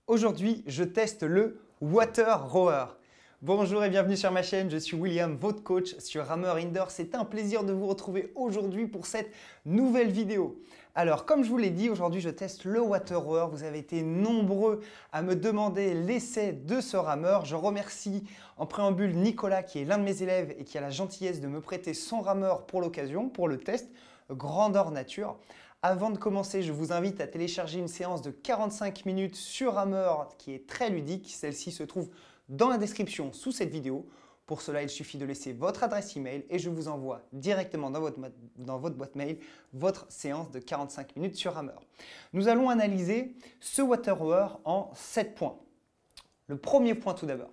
Aujourd'hui, je teste le Water Rower. Bonjour et bienvenue sur ma chaîne, je suis William, votre coach sur Rameur Indoor. C'est un plaisir de vous retrouver aujourd'hui pour cette nouvelle vidéo. Alors, comme je vous l'ai dit, aujourd'hui je teste le Water Rower. Vous avez été nombreux à me demander l'essai de ce rameur. Je remercie en préambule Nicolas qui est l'un de mes élèves et qui a la gentillesse de me prêter son rameur pour l'occasion, pour le test, grandeur nature. Avant de commencer, je vous invite à télécharger une séance de 45 minutes sur Rameur qui est très ludique. Celle-ci se trouve dans la description sous cette vidéo. Pour cela, il suffit de laisser votre adresse email et je vous envoie directement dans votre boîte mail votre séance de 45 minutes sur Rameur. Nous allons analyser ce Water Rower en 7 points. Le premier point tout d'abord.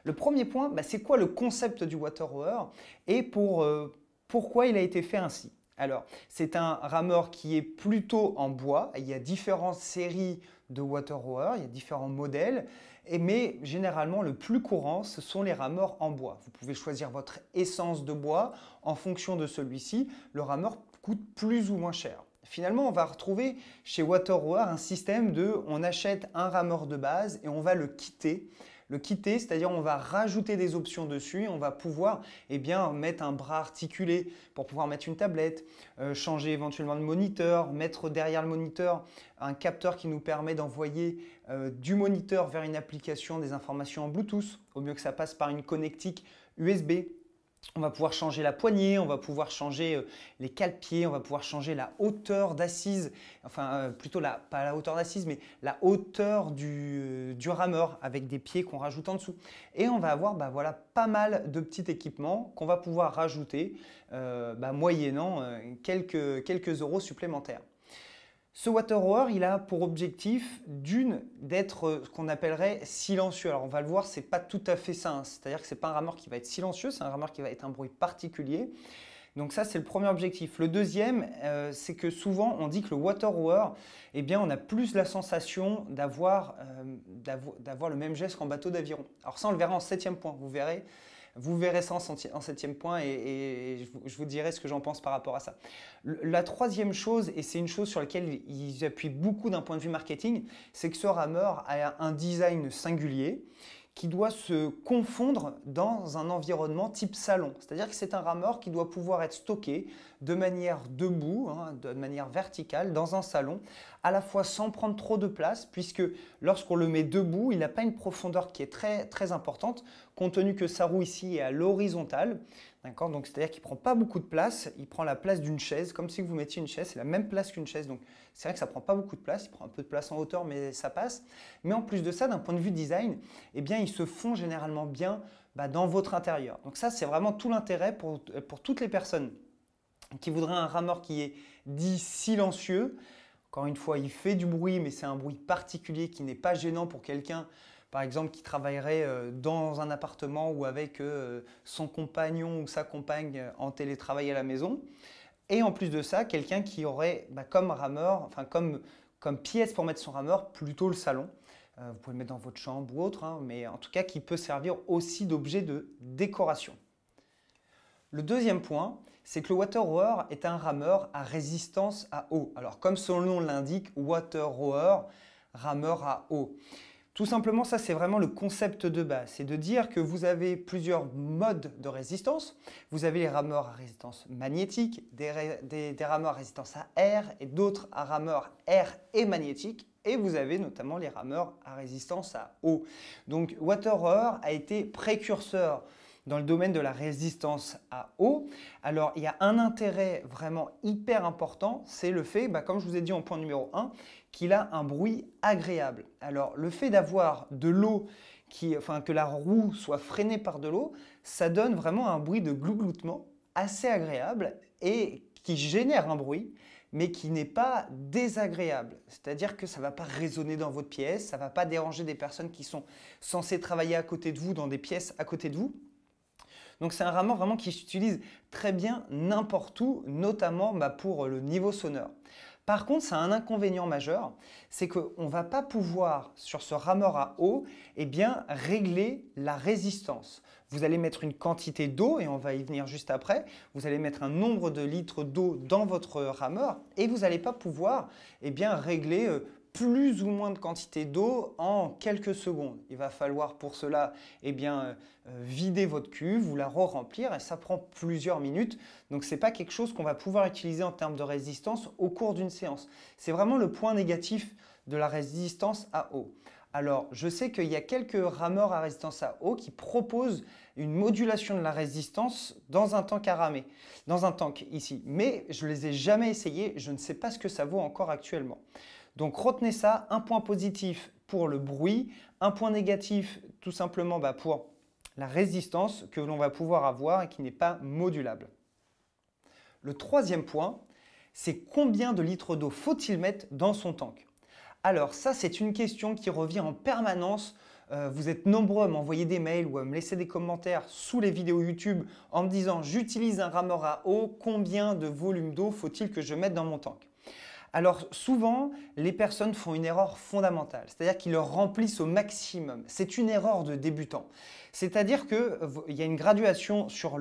Le premier point, c'est quoi le concept du Water Rower et pourquoi il a été fait ainsi. Alors, c'est un rameur qui est plutôt en bois. Il y a différentes séries de Water Rower, il y a différents modèles, mais généralement le plus courant, ce sont les rameurs en bois. Vous pouvez choisir votre essence de bois en fonction de celui-ci. Le rameur coûte plus ou moins cher. Finalement, on va retrouver chez Water Rower un système de on achète un rameur de base et on va le quitter. Le quitter, c'est-à-dire on va rajouter des options dessus et on va pouvoir mettre un bras articulé pour pouvoir mettre une tablette, changer éventuellement de moniteur, mettre derrière le moniteur un capteur qui nous permet d'envoyer du moniteur vers une application des informations en Bluetooth, au mieux que ça passe par une connectique USB. On va pouvoir changer la poignée, on va pouvoir changer les cale-pieds, on va pouvoir changer la hauteur d'assise, plutôt pas la hauteur d'assise, mais la hauteur du rameur avec des pieds qu'on rajoute en dessous. Et on va avoir pas mal de petits équipements qu'on va pouvoir rajouter moyennant quelques euros supplémentaires. Ce Water Rower, il a pour objectif d'être ce qu'on appellerait silencieux. Alors on va le voir, c'est pas tout à fait ça, hein. C'est-à-dire que c'est pas un rameur qui va être silencieux, c'est un rameur qui va être un bruit particulier. Donc ça, c'est le premier objectif. Le deuxième, c'est que souvent, on dit que le Water Rower, on a plus la sensation d'avoir le même geste qu'en bateau d'aviron. Alors ça, on le verra en 7e point, vous verrez. Vous verrez ça en 7e point et je vous dirai ce que j'en pense par rapport à ça. La troisième chose, et c'est une chose sur laquelle ils appuient beaucoup d'un point de vue marketing, c'est que ce rameur a un design singulier qui doit se confondre dans un environnement type salon. C'est-à-dire que c'est un rameur qui doit pouvoir être stocké de manière debout, de manière verticale, dans un salon, à la fois sans prendre trop de place, puisque lorsqu'on le met debout, il n'a pas une profondeur qui est très, très importante, compte tenu que sa roue ici est à l'horizontale. Donc, c'est-à-dire qu'il ne prend pas beaucoup de place, il prend la place d'une chaise, comme si vous mettiez une chaise, c'est la même place qu'une chaise. Donc, c'est vrai que ça ne prend pas beaucoup de place, il prend un peu de place en hauteur, mais ça passe. Mais en plus de ça, d'un point de vue design, il se fond généralement bien dans votre intérieur. Donc ça, c'est vraiment tout l'intérêt pour toutes les personnes qui voudraient un rameur qui est dit silencieux. Encore une fois, il fait du bruit, mais c'est un bruit particulier qui n'est pas gênant pour quelqu'un, par exemple, qui travaillerait dans un appartement ou avec son compagnon ou sa compagne en télétravail à la maison. Et en plus de ça, quelqu'un qui aurait comme rameur, comme pièce pour mettre son rameur, plutôt le salon. Vous pouvez le mettre dans votre chambre ou autre, mais en tout cas qui peut servir aussi d'objet de décoration. Le deuxième point, c'est que le Water Rower est un rameur à résistance à eau. Alors comme son nom l'indique, Water Rower, rameur à eau. Tout simplement, ça c'est vraiment le concept de base. C'est de dire que vous avez plusieurs modes de résistance. Vous avez les rameurs à résistance magnétique, des rameurs à résistance à air et d'autres à rameurs air et magnétique. Et vous avez notamment les rameurs à résistance à eau. Donc Water Rower a été précurseur dans le domaine de la résistance à eau. Alors il y a un intérêt vraiment hyper important, c'est le fait, comme je vous ai dit en point numéro 1, qu'il a un bruit agréable. Alors le fait d'avoir de l'eau, que la roue soit freinée par de l'eau, ça donne vraiment un bruit de glougloutement assez agréable et qui génère un bruit, mais qui n'est pas désagréable. C'est-à-dire que ça ne va pas résonner dans votre pièce, ça ne va pas déranger des personnes qui sont censées travailler à côté de vous, dans des pièces à côté de vous. Donc c'est un rameur vraiment qui s'utilise très bien n'importe où, notamment pour le niveau sonore. Par contre, ça a un inconvénient majeur, c'est qu'on ne va pas pouvoir, sur ce rameur à eau, régler la résistance. Vous allez mettre une quantité d'eau, et on va y venir juste après, vous allez mettre un nombre de litres d'eau dans votre rameur, et vous n'allez pas pouvoir régler plus ou moins de quantité d'eau en quelques secondes. Il va falloir pour cela vider votre cuve ou la re-remplir et ça prend plusieurs minutes. Donc ce n'est pas quelque chose qu'on va pouvoir utiliser en termes de résistance au cours d'une séance. C'est vraiment le point négatif de la résistance à eau. Alors, je sais qu'il y a quelques rameurs à résistance à eau qui proposent une modulation de la résistance dans un tank à ramer, dans un tank ici. Mais je ne les ai jamais essayés, je ne sais pas ce que ça vaut encore actuellement. Donc, retenez ça, un point positif pour le bruit, un point négatif tout simplement pour la résistance que l'on va pouvoir avoir et qui n'est pas modulable. Le troisième point, c'est combien de litres d'eau faut-il mettre dans son tank? Alors ça, c'est une question qui revient en permanence. Vous êtes nombreux à m'envoyer des mails ou à me laisser des commentaires sous les vidéos YouTube en me disant « J'utilise un rameur à eau, combien de volume d'eau faut-il que je mette dans mon tank ?» Alors souvent, les personnes font une erreur fondamentale, c'est-à-dire qu'ils le remplissent au maximum. C'est une erreur de débutant. C'est-à-dire qu'il y a une graduation sur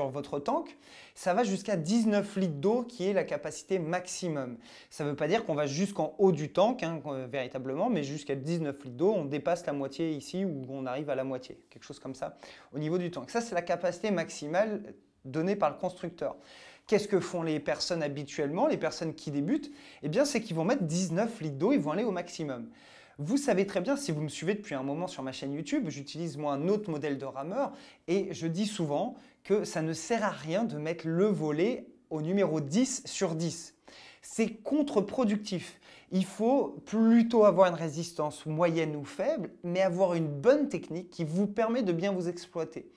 votre tank, ça va jusqu'à 19 litres d'eau qui est la capacité maximum. Ça ne veut pas dire qu'on va jusqu'en haut du tank, véritablement, mais jusqu'à 19 litres d'eau, on dépasse la moitié ici ou on arrive à la moitié, quelque chose comme ça au niveau du tank. Ça, c'est la capacité maximale donnée par le constructeur. Qu'est-ce que font les personnes habituellement, les personnes qui débutent? Eh bien, c'est qu'ils vont mettre 19 litres d'eau, ils vont aller au maximum. Vous savez très bien, si vous me suivez depuis un moment sur ma chaîne YouTube, j'utilise moi un autre modèle de rameur et je dis souvent que ça ne sert à rien de mettre le volet au numéro 10 sur 10. C'est contre-productif. Il faut plutôt avoir une résistance moyenne ou faible, mais avoir une bonne technique qui vous permet de bien vous exploiter.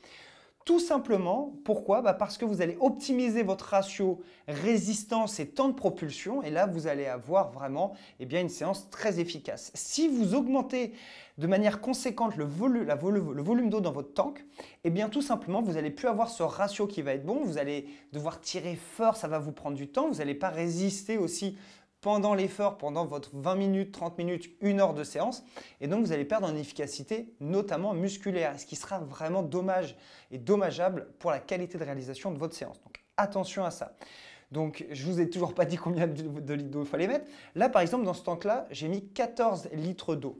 Tout simplement, pourquoi? Parce que vous allez optimiser votre ratio résistance et temps de propulsion et là, vous allez avoir vraiment une séance très efficace. Si vous augmentez de manière conséquente le volume d'eau dans votre tank, tout simplement, vous n'allez plus avoir ce ratio qui va être bon. Vous allez devoir tirer fort, ça va vous prendre du temps. Vous n'allez pas résister aussi pendant l'effort, pendant votre 20 minutes, 30 minutes, 1 heure de séance. Et donc, vous allez perdre en efficacité, notamment musculaire, ce qui sera vraiment dommage et dommageable pour la qualité de réalisation de votre séance. Donc, attention à ça. Donc, je ne vous ai toujours pas dit combien de litres d'eau il fallait mettre. Là, par exemple, dans ce tank-là, j'ai mis 14 litres d'eau.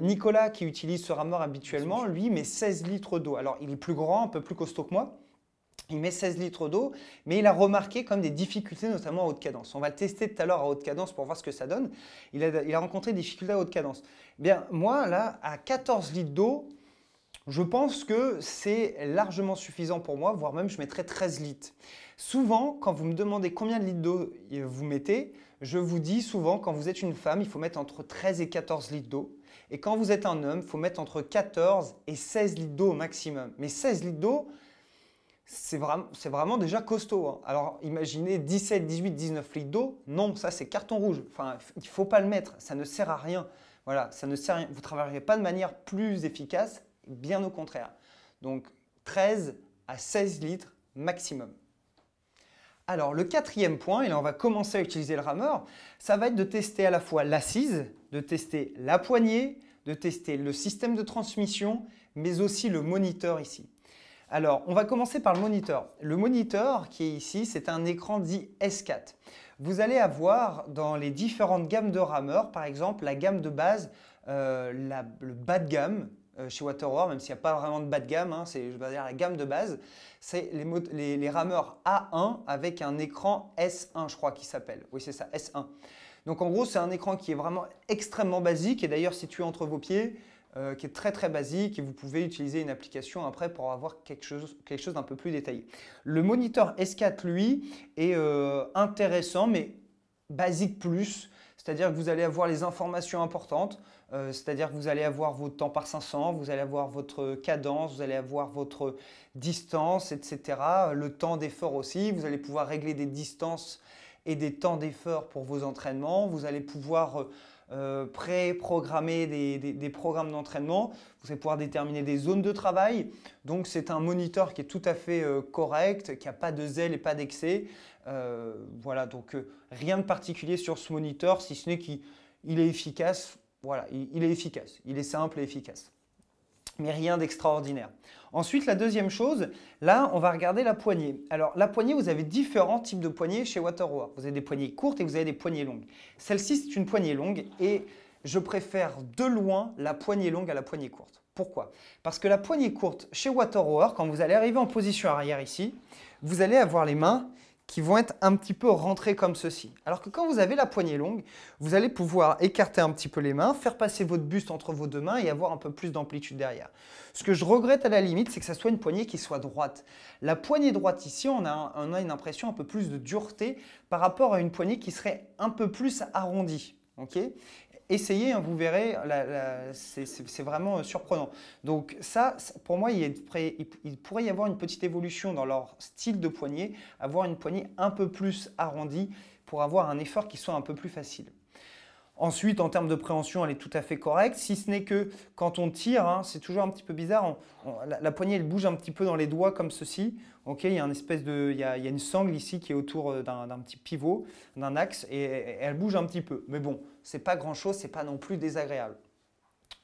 Nicolas, qui utilise ce rameur habituellement, lui, met 16 litres d'eau. Alors, il est plus grand, un peu plus costaud que moi. Il met 16 litres d'eau, mais il a remarqué comme des difficultés, notamment à haute cadence. On va le tester tout à l'heure à haute cadence pour voir ce que ça donne. Il a rencontré des difficultés à haute cadence. Bien, moi, là, à 14 litres d'eau, je pense que c'est largement suffisant pour moi, voire même je mettrais 13 litres. Souvent, quand vous me demandez combien de litres d'eau vous mettez, je vous dis souvent, quand vous êtes une femme, il faut mettre entre 13 et 14 litres d'eau. Et quand vous êtes un homme, il faut mettre entre 14 et 16 litres d'eau au maximum. Mais 16 litres d'eau, c'est vraiment déjà costaud. Alors imaginez 17, 18, 19 litres d'eau. Non, ça c'est carton rouge. Enfin, il ne faut pas le mettre. Ça ne sert à rien. Voilà, ça ne sert à rien. Vous ne travaillerez pas de manière plus efficace, bien au contraire. Donc 13 à 16 litres maximum. Alors le quatrième point, et là on va commencer à utiliser le rameur, ça va être de tester à la fois l'assise, de tester la poignée, de tester le système de transmission, mais aussi le moniteur ici. Alors, on va commencer par le moniteur. Le moniteur qui est ici, c'est un écran dit S4. Vous allez avoir dans les différentes gammes de rameurs, par exemple, la gamme de base, le bas de gamme chez WaterWar, même s'il n'y a pas vraiment de bas de gamme, c'est la gamme de base, c'est les rameurs A1 avec un écran S1, je crois qu'il s'appelle. Oui, c'est ça, S1. Donc, en gros, c'est un écran qui est vraiment extrêmement basique et d'ailleurs situé entre vos pieds, qui est très très basique et vous pouvez utiliser une application après pour avoir quelque chose d'un peu plus détaillé. Le moniteur S4, lui, est intéressant mais basique plus, c'est-à-dire que vous allez avoir les informations importantes, c'est-à-dire que vous allez avoir votre temps par 500, vous allez avoir votre cadence, vous allez avoir votre distance, etc. Le temps d'effort aussi, vous allez pouvoir régler des distances et des temps d'effort pour vos entraînements, vous allez pouvoir pré-programmer des programmes d'entraînement. Vous allez pouvoir déterminer des zones de travail. Donc, c'est un moniteur qui est tout à fait correct, qui n'a pas de zèle et pas d'excès. Voilà, donc rien de particulier sur ce moniteur, si ce n'est qu'il est efficace. Voilà, il est efficace. Il est simple et efficace. mais rien d'extraordinaire. Ensuite, la deuxième chose, là, on va regarder la poignée. Alors, la poignée, vous avez différents types de poignées chez Water-Rower. Vous avez des poignées courtes et vous avez des poignées longues. Celle-ci, c'est une poignée longue et je préfère de loin la poignée longue à la poignée courte. Pourquoi? Parce que la poignée courte, chez Water-Rower, quand vous allez arriver en position arrière ici, vous allez avoir les mains qui vont être un petit peu rentrées comme ceci. Alors que quand vous avez la poignée longue, vous allez pouvoir écarter un petit peu les mains, faire passer votre buste entre vos deux mains et avoir un peu plus d'amplitude derrière. Ce que je regrette à la limite, c'est que ça soit une poignée qui soit droite. La poignée droite ici, on a une impression un peu plus de dureté par rapport à une poignée qui serait un peu plus arrondie. Okay? Essayez, hein, vous verrez, c'est vraiment surprenant. Donc ça, pour moi, il pourrait y avoir une petite évolution dans leur style de poignet, avoir une poignée un peu plus arrondie pour avoir un effort qui soit un peu plus facile. Ensuite, en termes de préhension, elle est tout à fait correcte, si ce n'est que quand on tire, hein, c'est toujours un petit peu bizarre, la poignée elle bouge un petit peu dans les doigts comme ceci. Okay, il y a une sangle ici qui est autour d'un petit pivot, d'un axe, et elle bouge un petit peu. Mais bon, ce n'est pas grand-chose, ce n'est pas non plus désagréable.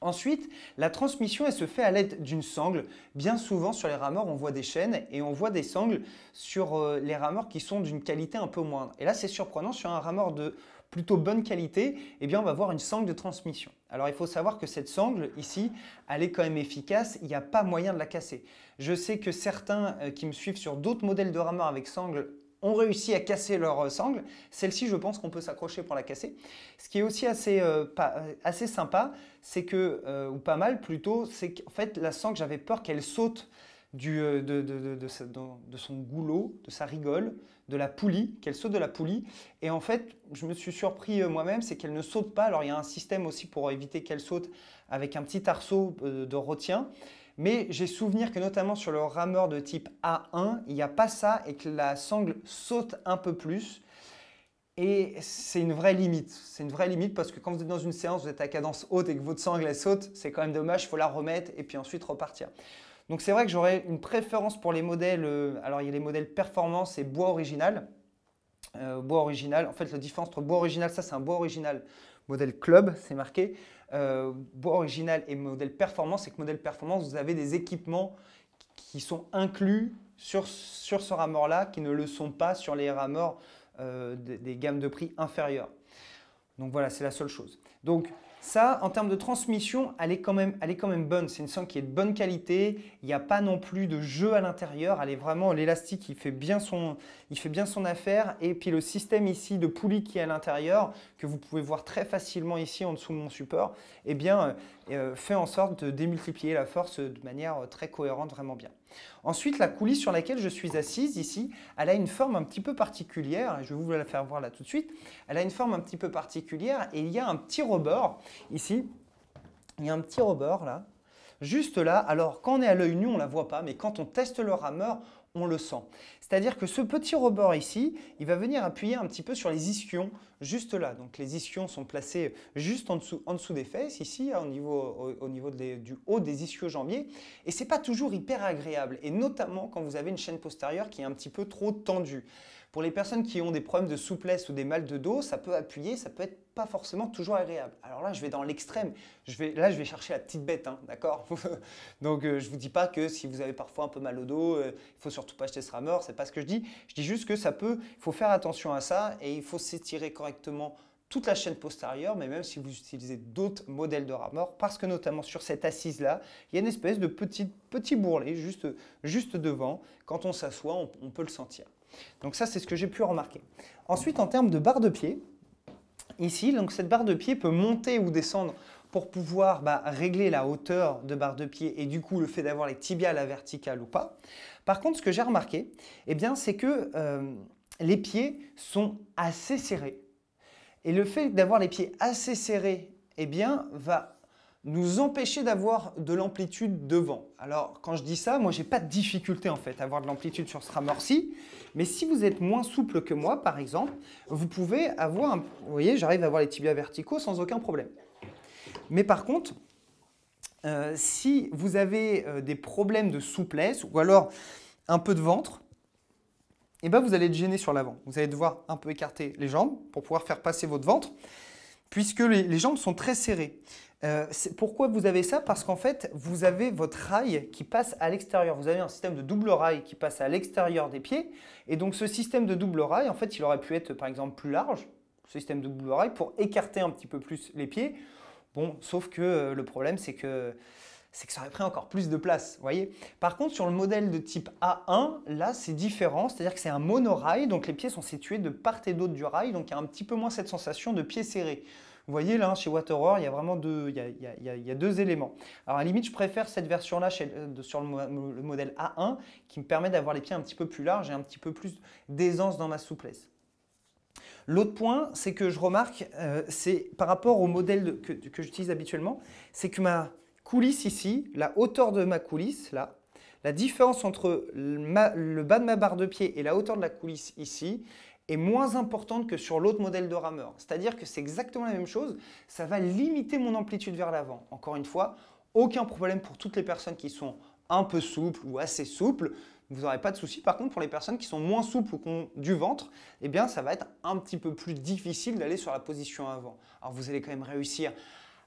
Ensuite, la transmission elle se fait à l'aide d'une sangle. Bien souvent sur les rameurs, on voit des chaînes et on voit des sangles sur les rameurs qui sont d'une qualité un peu moindre. Et là, c'est surprenant, sur un rameur de plutôt bonne qualité, eh bien, on va voir une sangle de transmission. Alors, il faut savoir que cette sangle ici, elle est quand même efficace, il n'y a pas moyen de la casser. Je sais que certains qui me suivent sur d'autres modèles de rameurs avec sangle ont réussi à casser leur sangle. Celle-ci, je pense qu'on peut s'accrocher pour la casser. Ce qui est aussi assez sympa, c'est que, ou pas mal plutôt, c'est qu'en fait, la sangle, j'avais peur qu'elle saute de son goulot, de sa rigole, de la poulie, qu'elle saute de la poulie. Et en fait, je me suis surpris moi-même, c'est qu'elle ne saute pas. Alors, il y a un système aussi pour éviter qu'elle saute avec un petit arceau de retien. Mais j'ai souvenir que notamment sur le rameur de type A1, il n'y a pas ça et que la sangle saute un peu plus. Et c'est une vraie limite. C'est une vraie limite parce que quand vous êtes dans une séance, vous êtes à cadence haute et que votre sangle elle saute, c'est quand même dommage, il faut la remettre et puis ensuite repartir. Donc c'est vrai que j'aurais une préférence pour les modèles, alors il y a les modèles performance et bois original. Bois original, en fait la différence entre bois original, ça c'est un bois original modèle club, c'est marqué. Bois original et modèle performance, c'est que modèle performance, vous avez des équipements qui sont inclus sur ce rameur-là, qui ne le sont pas sur les rameurs des gammes de prix inférieures. Donc voilà, c'est la seule chose. Donc ça, en termes de transmission, elle est quand même bonne. C'est une sangle qui est de bonne qualité. Il n'y a pas non plus de jeu à l'intérieur. Elle est vraiment, l'élastique, il fait bien son affaire. Et puis le système ici de poulie qui est à l'intérieur, que vous pouvez voir très facilement ici en dessous de mon support, eh bien, fait en sorte de démultiplier la force de manière très cohérente, vraiment bien. Ensuite, la coulisse sur laquelle je suis assise ici, elle a une forme un petit peu particulière. Je vais vous la faire voir là tout de suite. Elle a une forme un petit peu particulière et il y a un petit rebord ici. Il y a un petit rebord là, juste là. Alors, quand on est à l'œil nu, on ne la voit pas, mais quand on teste le rameur, on le sent. C'est-à-dire que ce petit rebord ici, il va venir appuyer un petit peu sur les ischions, juste là. Donc les ischions sont placés juste en dessous des fesses, ici, au niveau du haut des ischio-jambiers. Et ce n'est pas toujours hyper agréable, et notamment quand vous avez une chaîne postérieure qui est un petit peu trop tendue. Pour les personnes qui ont des problèmes de souplesse ou des mal de dos, ça peut appuyer, ça peut être pas forcément toujours agréable. Alors là, je vais dans l'extrême. Là, je vais chercher la petite bête, hein, d'accord? Donc, je ne vous dis pas que si vous avez parfois un peu mal au dos, il ne faut surtout pas acheter ce rameur. Ce n'est pas ce que je dis. Je dis juste que il faut faire attention à ça et il faut s'étirer correctement toute la chaîne postérieure, mais même si vous utilisez d'autres modèles de rameur, parce que notamment sur cette assise-là, il y a une espèce de petit bourrelet juste devant. Quand on s'assoit, on peut le sentir. Donc ça, c'est ce que j'ai pu remarquer. Ensuite, en termes de barre de pied, ici, donc cette barre de pied peut monter ou descendre pour pouvoir régler la hauteur de barre de pied et du coup le fait d'avoir les tibias à la verticale ou pas. Par contre, ce que j'ai remarqué, c'est que les pieds sont assez serrés. Et le fait d'avoir les pieds assez serrés va nous empêcher d'avoir de l'amplitude devant. Alors, quand je dis ça, moi, je n'ai pas de difficulté en fait à avoir de l'amplitude sur ce rameur-ci. Mais si vous êtes moins souple que moi, par exemple, vous pouvez avoir, vous voyez, j'arrive à avoir les tibias verticaux sans aucun problème. Mais par contre, si vous avez des problèmes de souplesse ou alors un peu de ventre, vous allez être gêné sur l'avant. Vous allez devoir un peu écarter les jambes pour pouvoir faire passer votre ventre. puisque les jambes sont très serrées. Pourquoi vous avez ça? Parce qu'en fait, vous avez votre rail qui passe à l'extérieur. Vous avez un système de double rail qui passe à l'extérieur des pieds. Et donc, ce système de double rail, en fait, il aurait pu être, par exemple, plus large, ce système de double rail, pour écarter un petit peu plus les pieds. Bon, sauf que le problème, c'est que ça aurait pris encore plus de place, vous voyez. Par contre, sur le modèle de type A1, là, c'est différent. C'est-à-dire que c'est un monorail, donc les pieds sont situés de part et d'autre du rail, donc il y a un petit peu moins cette sensation de pieds serrés. Vous voyez là, chez WaterRoar, il y a vraiment deux éléments. Alors à la limite, je préfère cette version-là sur le modèle A1 qui me permet d'avoir les pieds un petit peu plus larges et un petit peu plus d'aisance dans ma souplesse. L'autre point, c'est que je remarque, c'est par rapport au modèle que j'utilise habituellement, c'est que ma coulisse ici, la hauteur de ma coulisse, là, la différence entre le bas de ma barre de pied et la hauteur de la coulisse ici, est moins importante que sur l'autre modèle de rameur. C'est-à-dire que c'est exactement la même chose, ça va limiter mon amplitude vers l'avant. Encore une fois, aucun problème pour toutes les personnes qui sont un peu souples ou assez souples. Vous n'aurez pas de souci. Par contre, pour les personnes qui sont moins souples ou qui ont du ventre, eh bien, ça va être un petit peu plus difficile d'aller sur la position avant. Alors, vous allez quand même réussir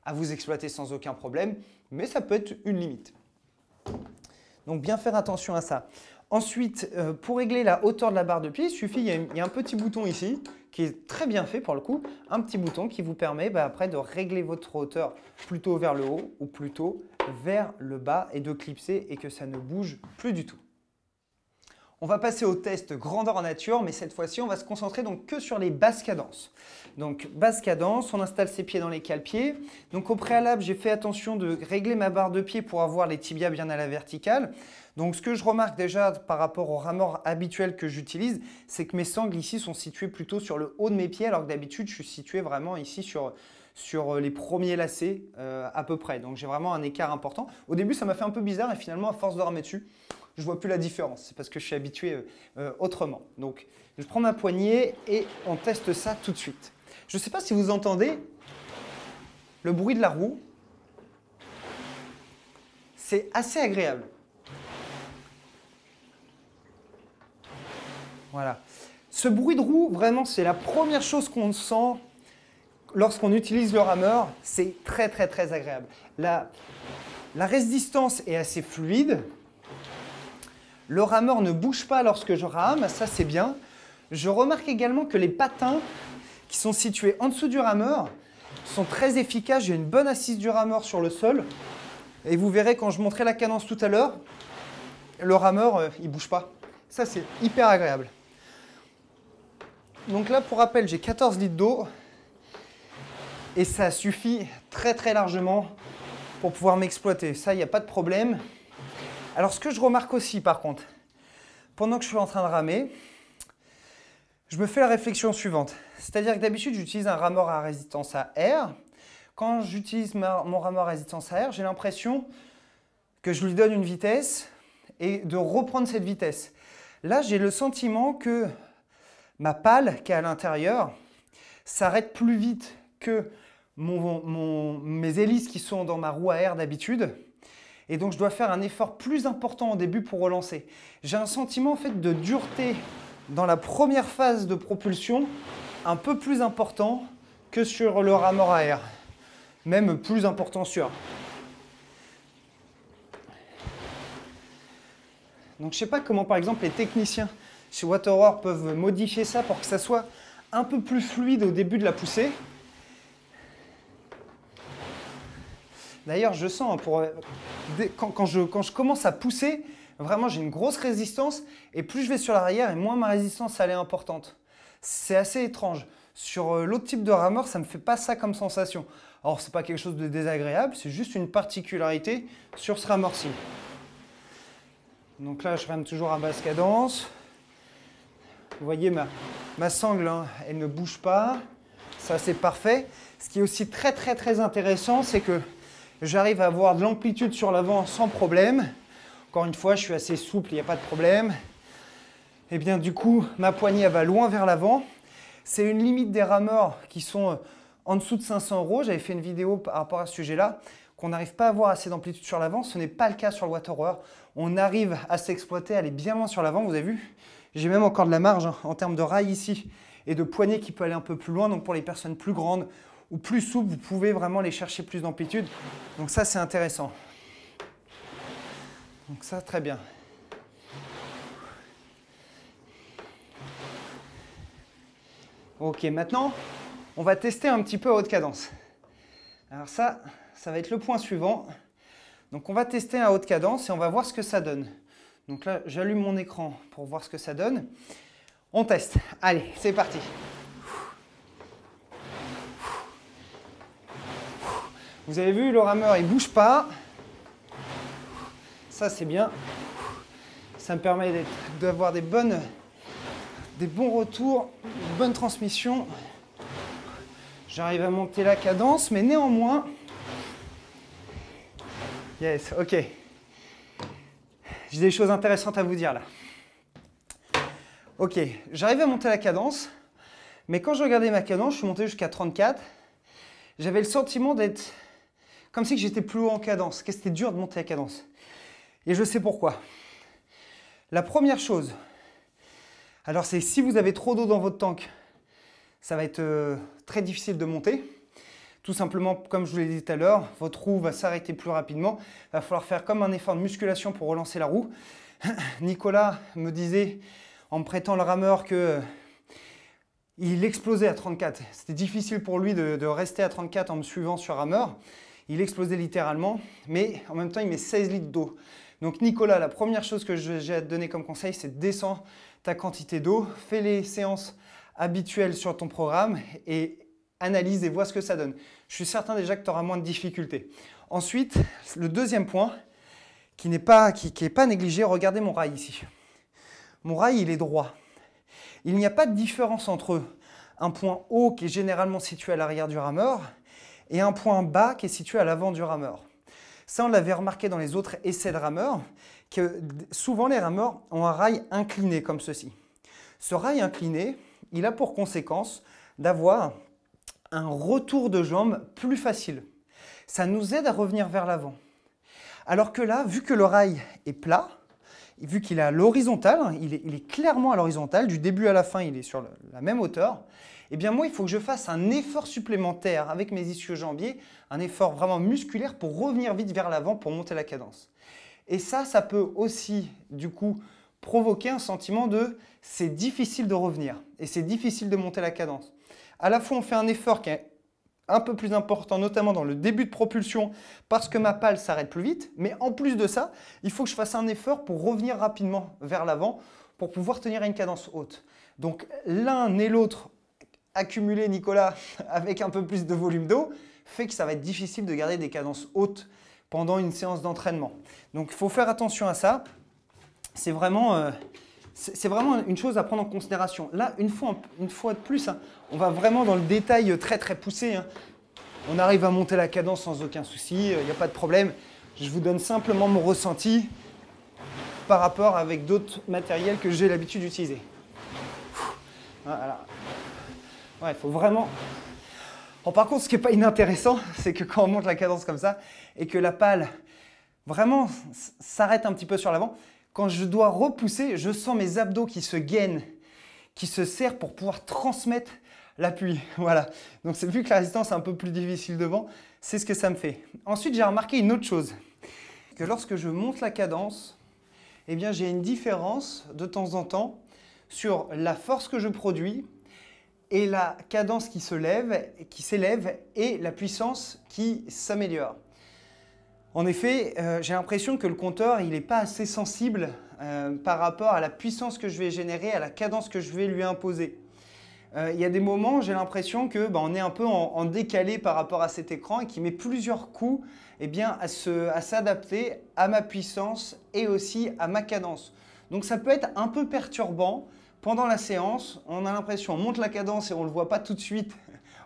à vous exploiter sans aucun problème, mais ça peut être une limite. Donc, bien faire attention à ça. Ensuite, pour régler la hauteur de la barre de pied, il suffit, il y a un petit bouton ici qui est très bien fait pour le coup, un petit bouton qui vous permet après de régler votre hauteur plutôt vers le haut ou plutôt vers le bas et de clipser et que ça ne bouge plus du tout. On va passer au test grandeur en nature, mais cette fois-ci, on va se concentrer donc que sur les basses cadences. Donc, basse cadence, on installe ses pieds dans les cale-pieds. Donc, au préalable, j'ai fait attention de régler ma barre de pied pour avoir les tibias bien à la verticale. Donc, ce que je remarque déjà par rapport au rameur habituel que j'utilise, c'est que mes sangles ici sont situées plutôt sur le haut de mes pieds, alors que d'habitude, je suis situé vraiment ici sur les premiers lacets à peu près. Donc, j'ai vraiment un écart important. Au début, ça m'a fait un peu bizarre et finalement, à force de remettre dessus, je ne vois plus la différence. C'est parce que je suis habitué autrement. Donc, je prends ma poignée et on teste ça tout de suite. Je ne sais pas si vous entendez le bruit de la roue. C'est assez agréable. Voilà. Ce bruit de roue, vraiment, c'est la première chose qu'on sent lorsqu'on utilise le rameur. C'est très, très, très agréable. La résistance est assez fluide. Le rameur ne bouge pas lorsque je rame, ça c'est bien. Je remarque également que les patins qui sont situés en dessous du rameur sont très efficaces. J'ai une bonne assise du rameur sur le sol. Et vous verrez quand je montrerai la cadence tout à l'heure, le rameur, il ne bouge pas. Ça c'est hyper agréable. Donc là, pour rappel, j'ai 14 litres d'eau. Et ça suffit très très largement pour pouvoir m'exploiter. Ça, il n'y a pas de problème. Alors, ce que je remarque aussi, par contre, pendant que je suis en train de ramer, je me fais la réflexion suivante. C'est-à-dire que d'habitude, j'utilise un rameur à résistance à air. Quand j'utilise mon rameur à résistance à air, j'ai l'impression que je lui donne une vitesse et de reprendre cette vitesse. Là, j'ai le sentiment que ma pale qui est à l'intérieur s'arrête plus vite que mes hélices qui sont dans ma roue à air d'habitude. Et donc, je dois faire un effort plus important au début pour relancer. J'ai un sentiment en fait de dureté dans la première phase de propulsion un peu plus important que sur le rameur à air. Même plus important sûr. Donc, je ne sais pas comment, par exemple, les techniciens chez WaterRoar peuvent modifier ça pour que ça soit un peu plus fluide au début de la poussée. D'ailleurs, je sens, quand je commence à pousser, vraiment j'ai une grosse résistance et plus je vais sur l'arrière et moins ma résistance elle est importante. C'est assez étrange. Sur l'autre type de rameur, ça ne me fait pas ça comme sensation. Alors, ce n'est pas quelque chose de désagréable, c'est juste une particularité sur ce rameur-ci. Donc là, je rame toujours à basse cadence. Vous voyez, ma sangle, hein, elle ne bouge pas. Ça, c'est parfait. Ce qui est aussi très, très, très intéressant, c'est que j'arrive à avoir de l'amplitude sur l'avant sans problème. Encore une fois, je suis assez souple, il n'y a pas de problème. Et bien du coup, ma poignée elle va loin vers l'avant. C'est une limite des rameurs qui sont en dessous de 500 €. J'avais fait une vidéo par rapport à ce sujet-là, qu'on n'arrive pas à avoir assez d'amplitude sur l'avant. Ce n'est pas le cas sur le WaterRoar. On arrive à s'exploiter, à aller bien loin sur l'avant, vous avez vu. J'ai même encore de la marge hein, en termes de rail ici et de poignée qui peut aller un peu plus loin. Donc pour les personnes plus grandes ou plus souples, vous pouvez vraiment aller chercher plus d'amplitude. Donc ça, c'est intéressant. Donc ça, très bien. Ok, maintenant, on va tester un petit peu à haute cadence. Alors ça va être le point suivant. Donc on va tester à haute cadence et on va voir ce que ça donne. Donc là, j'allume mon écran pour voir ce que ça donne. On teste. Allez, c'est parti. Vous avez vu, le rameur, il ne bouge pas. Ça, c'est bien. Ça me permet d'avoir des bons retours, une bonne transmission. J'arrive à monter la cadence, mais néanmoins... Yes, ok. J'ai des choses intéressantes à vous dire là. Ok, j'arrive à monter la cadence, mais quand je regardais ma cadence, je suis monté jusqu'à 34. J'avais le sentiment d'être comme si j'étais plus haut en cadence, que c'était dur de monter la cadence. Et je sais pourquoi. La première chose, alors c'est si vous avez trop d'eau dans votre tank, ça va être très difficile de monter. Tout simplement, comme je vous l'ai dit tout à l'heure, votre roue va s'arrêter plus rapidement. Il va falloir faire comme un effort de musculation pour relancer la roue. Nicolas me disait, en me prêtant le rameur, qu'il explosait à 34. C'était difficile pour lui de rester à 34 en me suivant sur rameur. Il explosait littéralement, mais en même temps, il met 16 litres d'eau. Donc Nicolas, la première chose que j'ai à te donner comme conseil, c'est de descendre ta quantité d'eau, fais les séances habituelles sur ton programme et analyse et vois ce que ça donne. Je suis certain déjà que tu auras moins de difficultés. Ensuite, le deuxième point, qui n'est pas négligé, regardez mon rail ici. Mon rail, il est droit. Il n'y a pas de différence entre un point haut qui est généralement situé à l'arrière du rameur et un point bas qui est situé à l'avant du rameur. Ça, on l'avait remarqué dans les autres essais de rameurs, que souvent les rameurs ont un rail incliné comme ceci. Ce rail incliné, il a pour conséquence d'avoir un retour de jambe plus facile. Ça nous aide à revenir vers l'avant. Alors que là, vu que le rail est plat, vu qu'il est à l'horizontale, il est clairement à l'horizontale, du début à la fin, il est sur la même hauteur, eh bien moi, il faut que je fasse un effort supplémentaire avec mes ischio-jambiers, un effort vraiment musculaire pour revenir vite vers l'avant, pour monter la cadence. Et ça peut aussi, du coup, provoquer un sentiment de « c'est difficile de revenir » et c'est difficile de monter la cadence. À la fois, on fait un effort qui est un peu plus important, notamment dans le début de propulsion, parce que ma pale s'arrête plus vite. Mais en plus de ça, il faut que je fasse un effort pour revenir rapidement vers l'avant, pour pouvoir tenir à une cadence haute. Donc l'un et l'autre, accumulés, Nicolas, avec un peu plus de volume d'eau, fait que ça va être difficile de garder des cadences hautes pendant une séance d'entraînement. Donc il faut faire attention à ça. C'est vraiment une chose à prendre en considération. Là, une fois de plus, hein, on va vraiment dans le détail très poussé. Hein. On arrive à monter la cadence sans aucun souci, il n'y a pas de problème. Je vous donne simplement mon ressenti par rapport avec d'autres matériels que j'ai l'habitude d'utiliser. Voilà. Ouais, il faut vraiment... Bon, par contre, ce qui n'est pas inintéressant, c'est que quand on monte la cadence comme ça et que la pale vraiment s'arrête un petit peu sur l'avant, quand je dois repousser, je sens mes abdos qui se gainent, qui se serrent pour pouvoir transmettre l'appui. Voilà. Donc, vu que la résistance est un peu plus difficile devant, c'est ce que ça me fait. Ensuite, j'ai remarqué une autre chose. Que lorsque je monte la cadence, eh bien, j'ai une différence de temps en temps sur la force que je produis et la cadence qui s'élève et la puissance qui s'améliore. En effet, j'ai l'impression que le compteur il n'est pas assez sensible par rapport à la puissance que je vais générer, à la cadence que je vais lui imposer. Il y a des moments où j'ai l'impression que on est un peu en décalé par rapport à cet écran et qui met plusieurs coups eh bien, à s'adapter à ma puissance et aussi à ma cadence. Donc ça peut être un peu perturbant. Pendant la séance, on a l'impression qu'on monte la cadence et on ne le voit pas tout de suite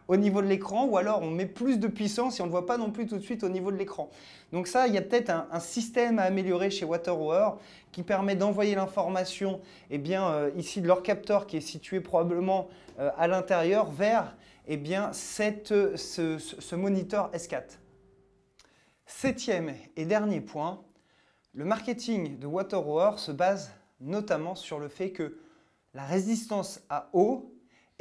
au niveau de l'écran, ou alors on met plus de puissance et on ne le voit pas non plus tout de suite au niveau de l'écran. Donc ça, il y a peut-être un système à améliorer chez WaterHour qui permet d'envoyer l'information eh bien, ici de leur capteur qui est situé probablement à l'intérieur vers eh bien, ce moniteur S4. Septième et dernier point, le marketing de WaterHour se base notamment sur le fait que la résistance à eau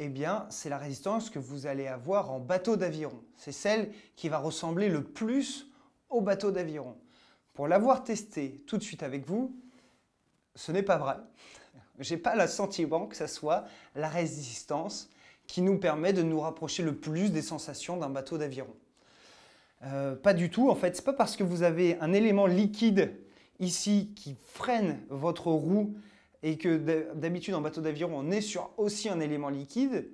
eh bien, c'est la résistance que vous allez avoir en bateau d'aviron. C'est celle qui va ressembler le plus au bateau d'aviron. Pour l'avoir testé tout de suite avec vous, ce n'est pas vrai. Je n'ai pas le sentiment que ce soit la résistance qui nous permet de nous rapprocher le plus des sensations d'un bateau d'aviron. Pas du tout, en fait, c'est pas parce que vous avez un élément liquide ici qui freine votre roue et que d'habitude en bateau d'aviron on est sur aussi un élément liquide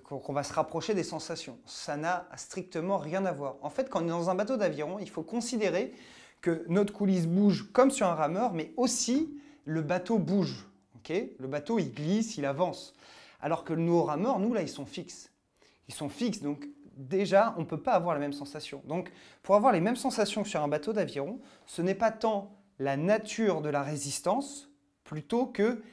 qu'on va se rapprocher des sensations. Ça n'a strictement rien à voir. En fait, quand on est dans un bateau d'aviron, il faut considérer que notre coulisse bouge comme sur un rameur, mais aussi le bateau bouge. Okay, le bateau il glisse, il avance. Alors que nos rameurs, nous là, ils sont fixes. Ils sont fixes, donc déjà, on ne peut pas avoir la même sensation. Donc, pour avoir les mêmes sensations que sur un bateau d'aviron, ce n'est pas tant la nature de la résistance, plutôt que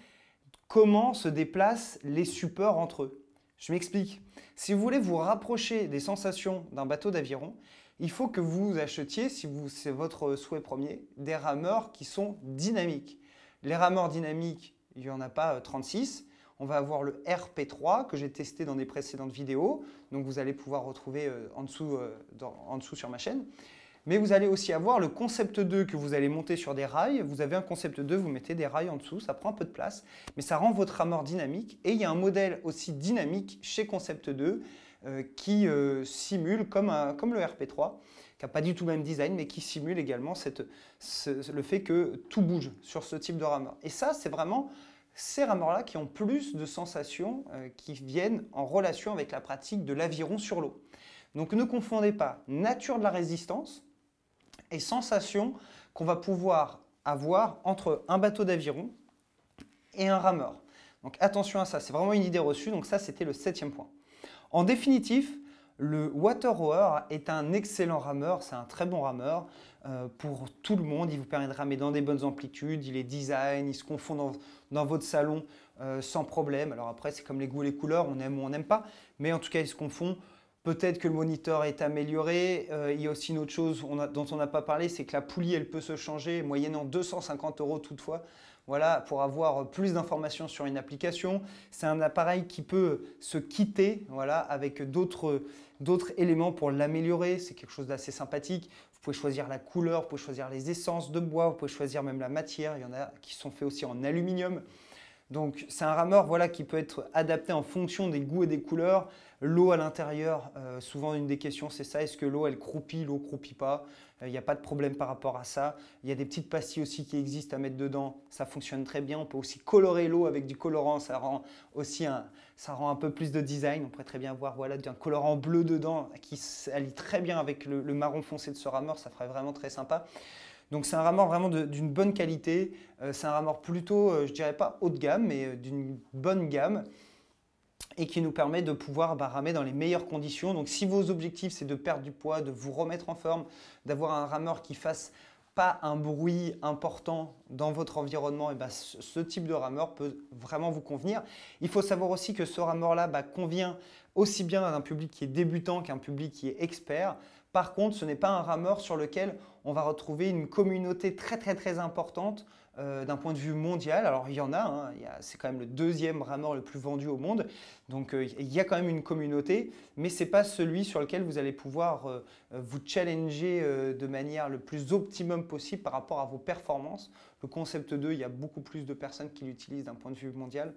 comment se déplacent les supports entre eux. Je m'explique. Si vous voulez vous rapprocher des sensations d'un bateau d'aviron, il faut que vous achetiez, si c'est votre souhait premier, des rameurs qui sont dynamiques. Les rameurs dynamiques, il n'y en a pas 36. On va avoir le RP3 que j'ai testé dans des précédentes vidéos. Donc vous allez pouvoir retrouver en dessous sur ma chaîne. Mais vous allez aussi avoir le Concept 2 que vous allez monter sur des rails. Vous avez un Concept 2, vous mettez des rails en dessous, ça prend un peu de place, mais ça rend votre rameur dynamique. Et il y a un modèle aussi dynamique chez Concept 2 qui simule comme le RP3, qui n'a pas du tout le même design, mais qui simule également le fait que tout bouge sur ce type de rameur. Et ça, c'est vraiment ces rameurs-là qui ont plus de sensations qui viennent en relation avec la pratique de l'aviron sur l'eau. Donc ne confondez pas nature de la résistance et sensation qu'on va pouvoir avoir entre un bateau d'aviron et un rameur. Donc attention à ça, c'est vraiment une idée reçue, donc ça c'était le 7e point. En définitif, le water rower est un excellent rameur, c'est un très bon rameur pour tout le monde. Il vous permet de ramer dans des bonnes amplitudes, il est design, il se confond dans votre salon sans problème. Alors après, c'est comme les goûts et les couleurs, on aime ou on n'aime pas, mais en tout cas, il se confond. Peut-être que le moniteur est amélioré. Il y a aussi une autre chose dont on n'a pas parlé, c'est que la poulie, elle peut se changer moyennant 250 € toutefois. Voilà, pour avoir plus d'informations sur une application. C'est un appareil qui peut se quitter voilà, avec d'autres éléments pour l'améliorer. C'est quelque chose d'assez sympathique. Vous pouvez choisir la couleur, vous pouvez choisir les essences de bois, vous pouvez choisir même la matière. Il y en a qui sont faits aussi en aluminium. Donc c'est un rameur voilà, qui peut être adapté en fonction des goûts et des couleurs. L'eau à l'intérieur, souvent une des questions c'est ça, est-ce que l'eau elle croupit, l'eau croupit pas? Il n'y a pas de problème par rapport à ça. Il y a des petites pastilles aussi qui existent à mettre dedans, ça fonctionne très bien. On peut aussi colorer l'eau avec du colorant, ça rend un peu plus de design. On pourrait très bien avoir voilà, un colorant bleu dedans qui s'allie très bien avec le marron foncé de ce rameur, ça ferait vraiment très sympa. Donc c'est un rameur vraiment d'une bonne qualité, c'est un rameur plutôt, je dirais pas haut de gamme, mais d'une bonne gamme et qui nous permet de pouvoir ramer dans les meilleures conditions. Donc si vos objectifs c'est de perdre du poids, de vous remettre en forme, d'avoir un rameur qui fasse pas un bruit important dans votre environnement, et ce type de rameur peut vraiment vous convenir. Il faut savoir aussi que ce rameur-là convient aussi bien à un public qui est débutant qu'à un public qui est expert. Par contre, ce n'est pas un rameur sur lequel on va retrouver une communauté très importante d'un point de vue mondial. Alors il y en a, hein, c'est quand même le 2e rameur le plus vendu au monde, donc il y a quand même une communauté, mais ce n'est pas celui sur lequel vous allez pouvoir vous challenger de manière le plus optimum possible par rapport à vos performances. Le Concept 2, il y a beaucoup plus de personnes qui l'utilisent d'un point de vue mondial.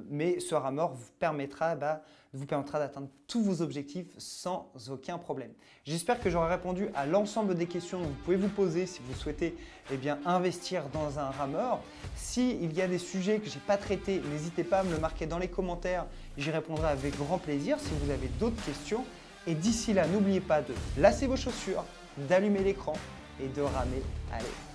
Mais ce rameur vous permettra d'atteindre tous vos objectifs sans aucun problème. J'espère que j'aurai répondu à l'ensemble des questions que vous pouvez vous poser si vous souhaitez investir dans un rameur. S'il y a des sujets que je n'ai pas traités, n'hésitez pas à me le marquer dans les commentaires. J'y répondrai avec grand plaisir si vous avez d'autres questions. Et d'ici là, n'oubliez pas de lasser vos chaussures, d'allumer l'écran et de ramer. Allez!